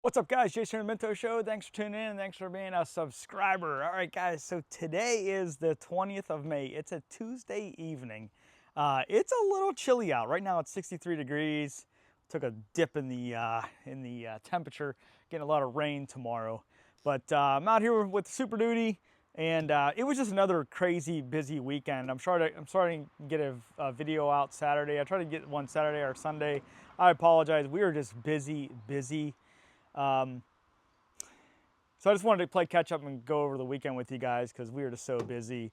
What's up, guys? Jason Minto Show. Thanks for tuning in. Thanks for being a subscriber. All right, guys, so today is the 20th of May. It's a Tuesday evening. It's a little chilly out. Right now it's 63 degrees. Took a dip in the temperature. Getting a lot of rain tomorrow. But I'm out here with Superduty, and it was just another crazy busy weekend. I'm starting to get a video out Saturday. I tried to get one Saturday or Sunday. I apologize. We were just busy. So I just wanted to play catch up and go over the weekend with you guys because we were just so busy.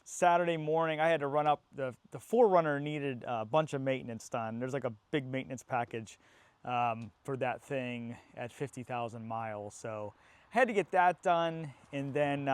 Saturday morning, I had to run up. The 4Runner needed a bunch of maintenance done. There's like a big maintenance package for that thing at 50,000 miles. So I had to get that done, and then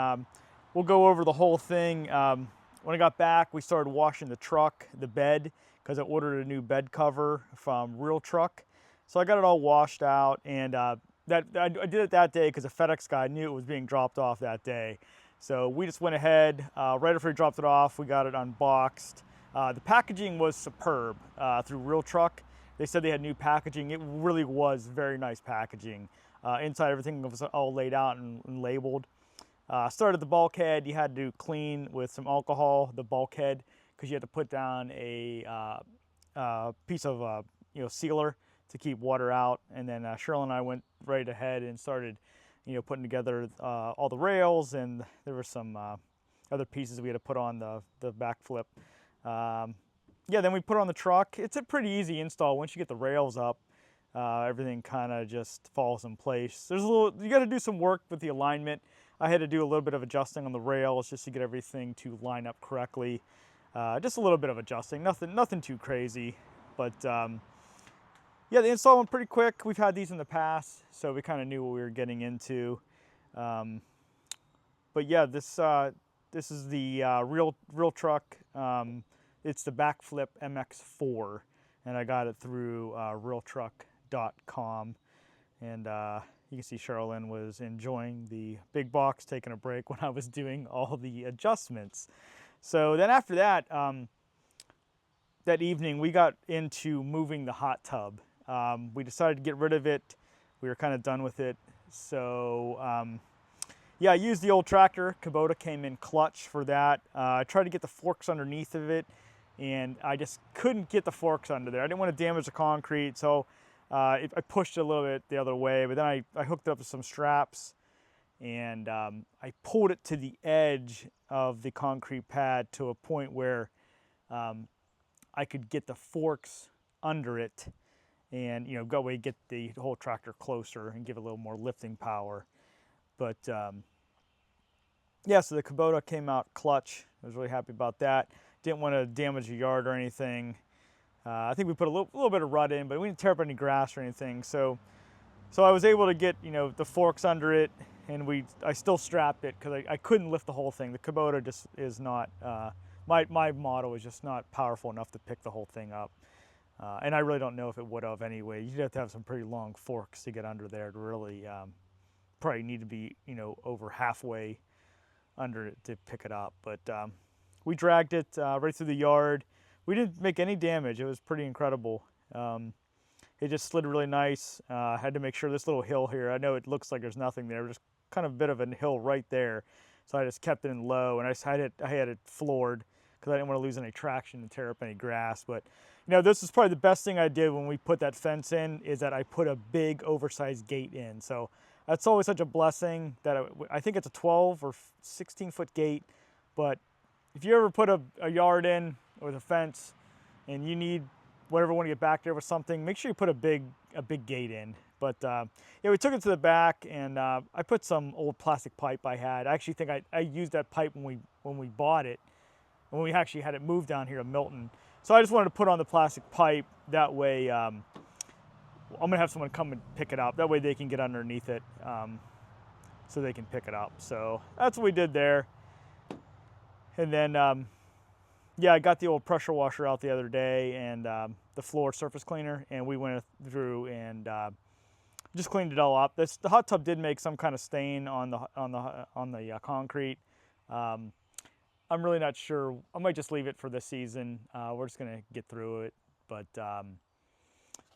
we'll go over the whole thing. When I got back, we started washing the truck, the bed, because I ordered a new bed cover from Real Truck. So I got it all washed out, and I did it that day because the FedEx guy knew it was being dropped off that day. So we just went ahead, right after he dropped it off, we got it unboxed. The packaging was superb through Real Truck. They said they had new packaging. It really was very nice packaging. Inside, everything was all laid out and labeled. Started the bulkhead. You had to clean with some alcohol the bulkhead because you had to put down a piece of sealer to keep water out. And then Cheryl and I went right ahead and started putting together all the rails, and there were some other pieces we had to put on the Bakflip. Yeah, then we put on the truck. It's a pretty easy install. Once you get the rails up, everything kind of just falls in place. You got to do some work with the alignment. I had to do a little bit of adjusting on the rails just to get everything to line up correctly. Just a little bit of adjusting, nothing too crazy, but yeah, the install went pretty quick. We've had these in the past, so we kind of knew what we were getting into. But yeah, this is the Real Truck. It's the Bakflip MX4, and I got it through realtruck.com. And you can see Sherilyn was enjoying the big box, taking a break when I was doing all the adjustments. So then after that, that evening, we got into moving the hot tub. We decided to get rid of it. We were kind of done with it. So yeah, I used the old tractor. Kubota came in clutch for that. I tried to get the forks underneath of it, and I just couldn't get the forks under there. I didn't want to damage the concrete, so I pushed it a little bit the other way, but then I hooked it up with some straps, and I pulled it to the edge of the concrete pad to a point where I could get the forks under it, and go away, get the whole tractor closer and give it a little more lifting power. But yeah, so the Kubota came out clutch. I was really happy about that. Didn't want to damage the yard or anything. I think we put a little bit of rut in, but we didn't tear up any grass or anything. So I was able to get the forks under it, and I still strapped it because I couldn't lift the whole thing. The Kubota just is not my model is just not powerful enough to pick the whole thing up. And I really don't know if it would have anyway. You'd have to have some pretty long forks to get under there to really probably need to be over halfway under it to pick it up. But we dragged it right through the yard. We didn't make any damage. It was pretty incredible. It just slid really nice. I had to make sure this little hill here, I know it looks like there's nothing there, just kind of a bit of a hill right there. So I just kept it in low, and I had it floored because I didn't want to lose any traction and tear up any grass. But this is probably the best thing I did when we put that fence in, is that I put a big oversized gate in. So that's always such a blessing that I think it's a 12 or 16 foot gate. But if you ever put a yard in with a fence and you need whatever, want to get back there with something, make sure you put a big gate in. But yeah, we took it to the back, and I put some old plastic pipe I had. I actually think I used that pipe when we bought it, when we actually had it moved down here to Milton. So I just wanted to put on the plastic pipe. That way, I'm gonna have someone come and pick it up. That way they can get underneath it, so they can pick it up. So that's what we did there. And then, yeah, I got the old pressure washer out the other day, and the floor surface cleaner, and we went through and just cleaned it all up. The hot tub did make some kind of stain on the concrete. I'm really not sure. I might just leave it for this season. We're just gonna get through it. But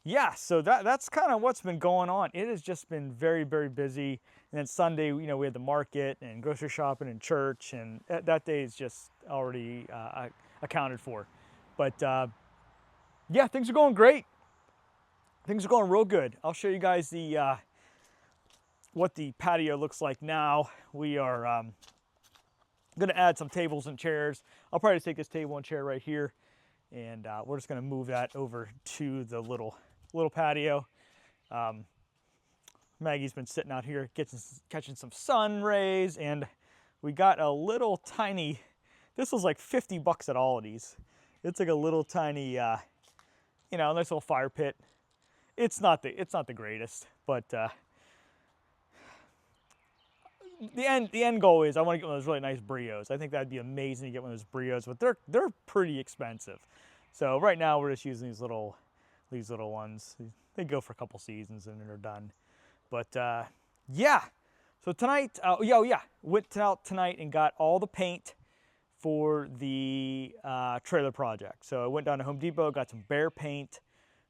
yeah, so that's kind of what's been going on. It has just been very, very busy. And then Sunday, you know, we had the market and grocery shopping and church, and that day is just already accounted for. But yeah, things are going great. Things are going real good. I'll show you guys the what the patio looks like now. We are going to add some tables and chairs. I'll probably take this table and chair right here, and we're just going to move that over to the little patio. Maggie's been sitting out here catching some sun rays, and we got a little tiny, this was like $50 at Aldi's. It's like a little tiny, you know, nice little fire pit. It's not the greatest, but the end goal is I want to get one of those really nice Brios. I think that'd be amazing to get one of those Brios, but they're pretty expensive. So right now we're just using these little ones. They go for a couple seasons and then they're done. But yeah, so tonight, went out tonight and got all the paint for the trailer project. So I went down to Home Depot, got some Behr paint.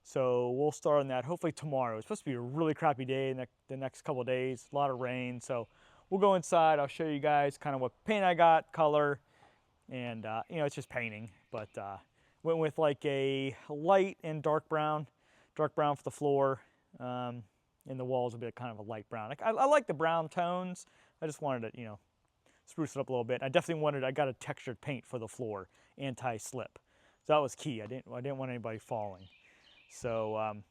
So we'll start on that hopefully tomorrow. It's supposed to be a really crappy day the next couple of days, a lot of rain. So we'll go inside. I'll show you guys kind of what paint I got, color, and you know, it's just painting. But went with like a light and dark brown for the floor. And the walls will be kind of a light brown. I like the brown tones. I just wanted to, you know, spruce it up a little bit. I definitely I got a textured paint for the floor, anti-slip. So that was key. I didn't want anybody falling. So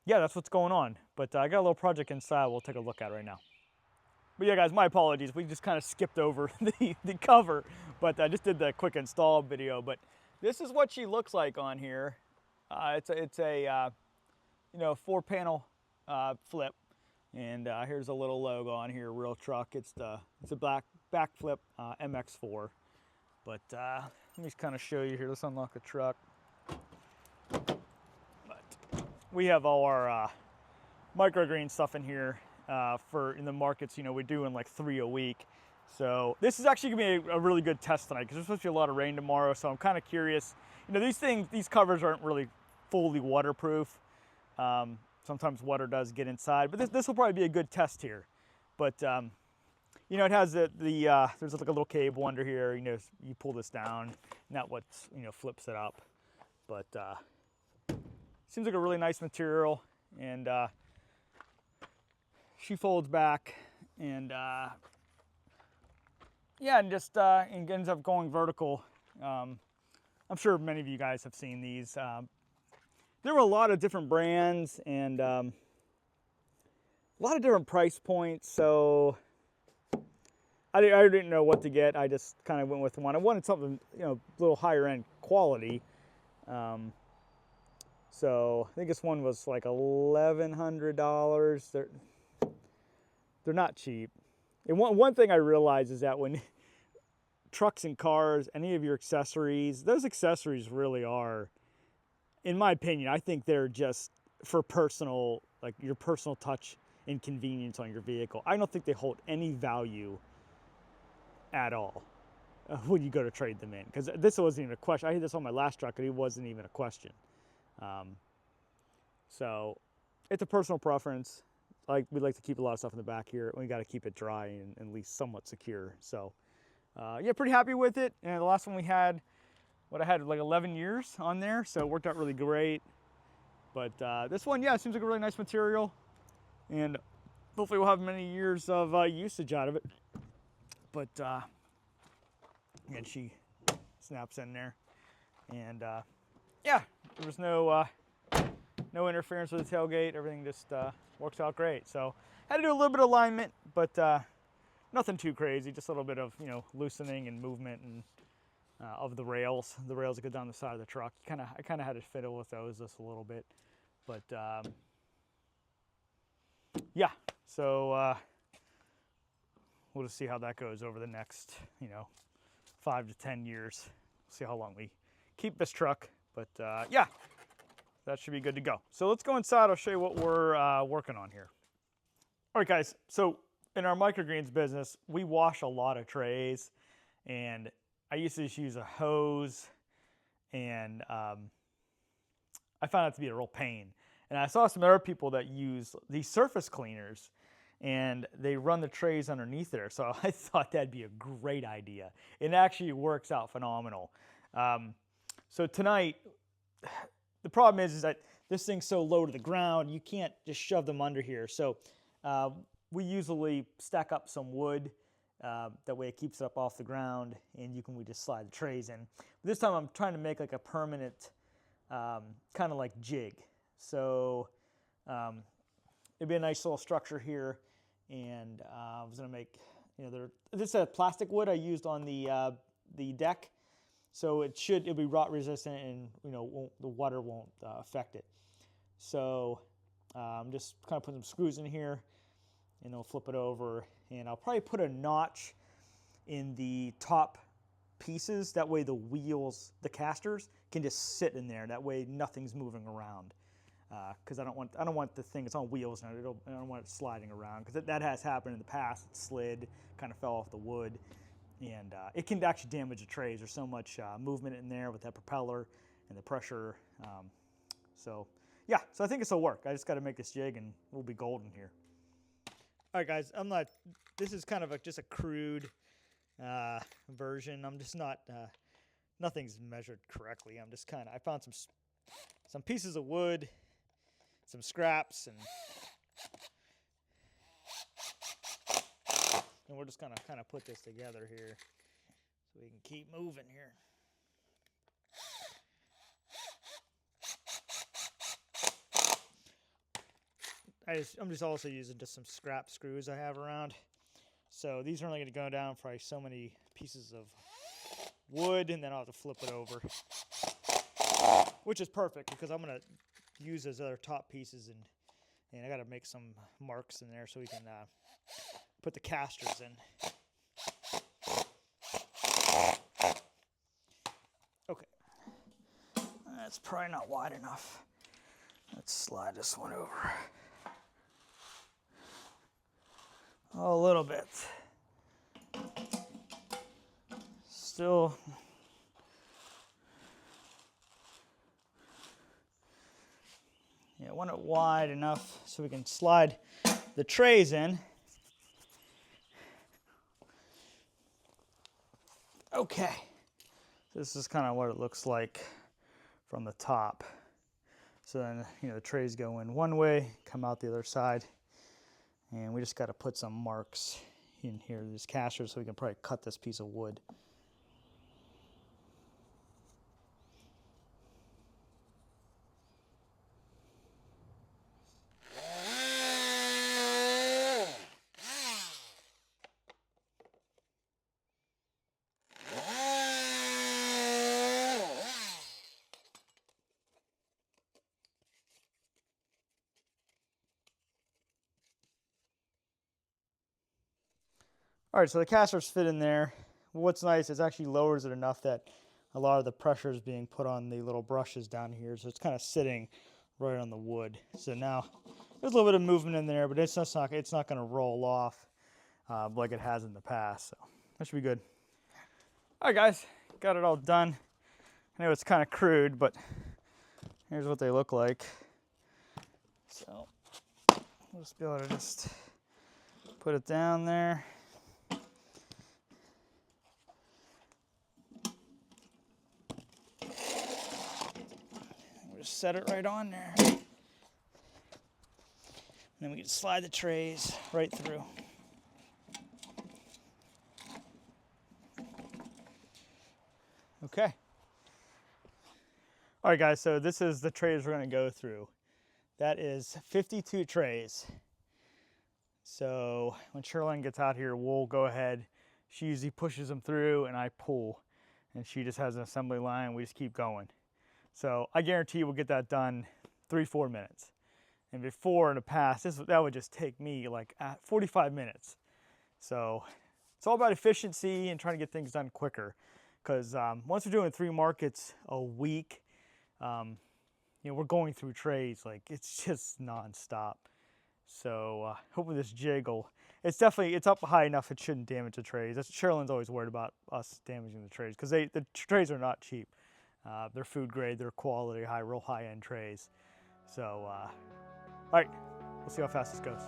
yeah, that's what's going on. But I got a little project inside we'll take a look at right now. But yeah, guys, my apologies. We just kind of skipped over the cover, but I just did the quick install video. But this is what she looks like on here. It's a you know, 4-panel flip, and here's a little logo on here, real truck. It's a Bakflip MX4. But let me just kind of show you here. Let's unlock the truck. But we have all our microgreen stuff in here in the markets. You know, we're doing like 3 a week. So this is actually gonna be a really good test tonight because there's supposed to be a lot of rain tomorrow. So I'm kind of curious. You know, these covers aren't really fully waterproof. Sometimes water does get inside, but this will probably be a good test here. But you know, it has there's like a little cable under here. You know, you pull this down, not what, you know, flips it up. But seems like a really nice material, and she folds back, and yeah, and just and ends up going vertical. I'm sure many of you guys have seen these. There were a lot of different brands and a lot of different price points, so I didn't know what to get. I just kind of went with one. I wanted something, you know, a little higher end quality. So I think this one was like $1,100. They're not cheap. And one thing I realized is that when trucks and cars, any of your accessories, those accessories really are, in my opinion, I think they're just for personal, like your personal touch and convenience on your vehicle. I don't think they hold any value at all when you go to trade them in. Because this wasn't even a question. I had this on my last truck and it wasn't even a question. So it's a personal preference. Like, we like to keep a lot of stuff in the back here. We got to keep it dry and at least somewhat secure. So yeah, pretty happy with it. And the last one we had, I had like 11 years on there, so it worked out really great. But this one, yeah, it seems like a really nice material, and hopefully we'll have many years of usage out of it. But again, she snaps in there, and yeah, there was no interference with the tailgate. Everything just works out great. So had to do a little bit of alignment, but nothing too crazy. Just a little bit of, you know, loosening and movement and of the rails that go down the side of the truck. I kind of had to fiddle with those just a little bit, but yeah. So we'll just see how that goes over the next, you know, 5 to 10 years. See how long we keep this truck, but yeah, that should be good to go. So let's go inside. I'll show you what we're working on here. All right, guys. So in our microgreens business, we wash a lot of trays, and I used to just use a hose, and I found that to be a real pain. And I saw some other people that use these surface cleaners and they run the trays underneath there. So I thought that'd be a great idea. It actually works out phenomenal. So tonight, the problem is that this thing's so low to the ground, you can't just shove them under here. So we usually stack up some wood. That way it keeps it up off the ground, and we just slide the trays in. But this time I'm trying to make like a permanent kind of like jig. So it'd be a nice little structure here, and I was gonna make, this is plastic wood I used on the deck, so it'll be rot resistant, and the water won't affect it. So I'm just kind of putting some screws in here, and then we'll flip it over, and I'll probably put a notch in the top pieces. That way the wheels, the casters, can just sit in there. That way nothing's moving around. Because I don't want the thing, it's on wheels, and I don't want it sliding around, because that has happened in the past. It slid, kind of fell off the wood, and it can actually damage the trays. There's so much movement in there with that propeller and the pressure. So yeah, so I think this will work. I just got to make this jig, and we'll be golden here. All right, guys, this is kind of just a crude version. I'm just not, nothing's measured correctly. I'm just I found some pieces of wood, some scraps, and we're just gonna kind of put this together here so we can keep moving here. I'm just also using just some scrap screws I have around. So these are only going to go down for so many pieces of wood, and then I'll have to flip it over, which is perfect because I'm going to use those other top pieces, and I got to make some marks in there so we can put the casters in. Okay, that's probably not wide enough. Let's slide this one over. Oh, a little bit. Still. Yeah, I want it wide enough so we can slide the trays in. Okay. This is kind of what it looks like from the top. So then, the trays go in one way, come out the other side. And we just got to put some marks in here, these casters, so we can probably cut this piece of wood. All right, so the casters fit in there. What's nice is it actually lowers it enough that a lot of the pressure is being put on the little brushes down here, so it's kind of sitting right on the wood. So now there's a little bit of movement in there, but it's not going to roll off like it has in the past. So that should be good. All right, guys, got it all done. I know it's kind of crude, but here's what they look like. So we'll just be able to just put it down there. Set it right on there. And then we can slide the trays right through. Okay. All right, guys, so this is the trays we're going to go through. That is 52 trays. So when Sherilyn gets out here, we'll go ahead. She usually pushes them through, and I pull. And she just has an assembly line. We just keep going. So I guarantee we'll get that done 3-4 minutes. And before, in the past, that would just take me like 45 minutes. So it's all about efficiency and trying to get things done quicker. Because once we're doing 3 markets a week, we're going through trays, like it's just nonstop. So hopefully this jig it's up high enough it shouldn't damage the trays. Sherilyn's always worried about us damaging the trays because the trays are not cheap. They're food grade, they're quality, real high-end trays. So, all right, we'll see how fast this goes.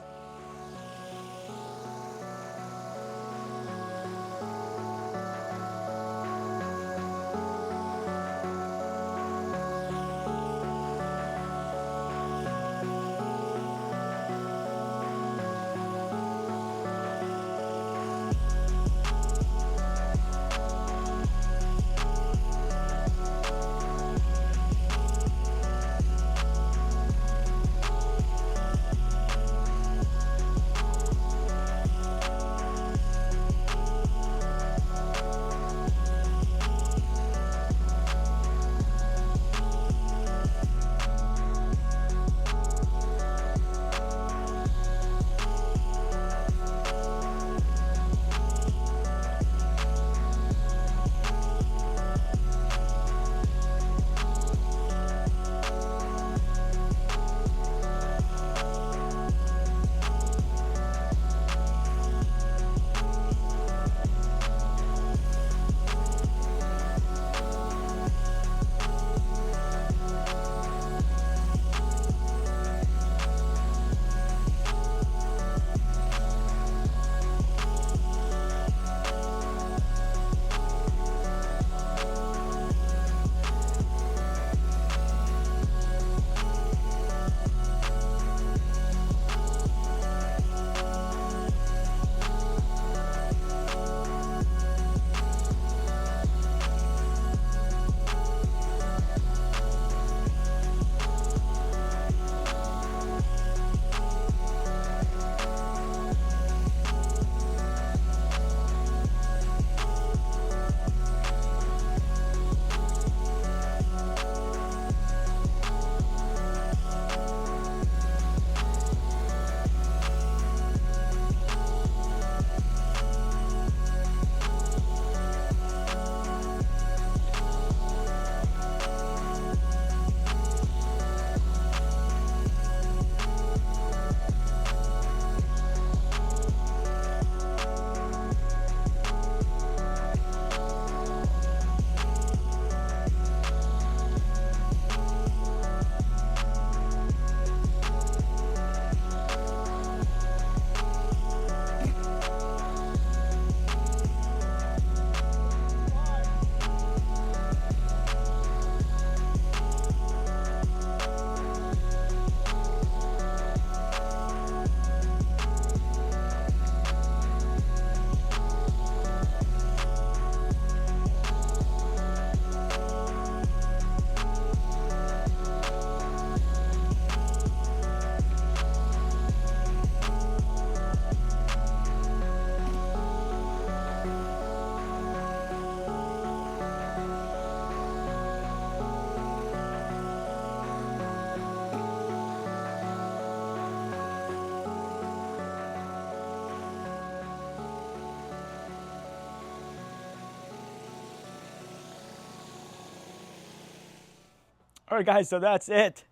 All right, guys, so that's it.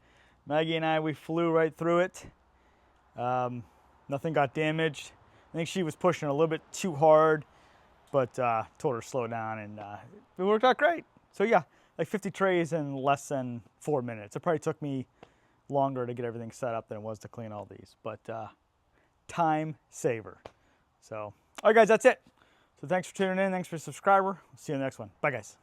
Maggie and I, we flew right through it. Nothing got damaged. I think she was pushing a little bit too hard, but told her to slow down, and it worked out great. So yeah, like 50 trays in less than 4 minutes. It probably took me longer to get everything set up than it was to clean all these, but time saver. So, all right, guys, that's it. So thanks for tuning in. Thanks for subscriber. See you in the next one. Bye, guys.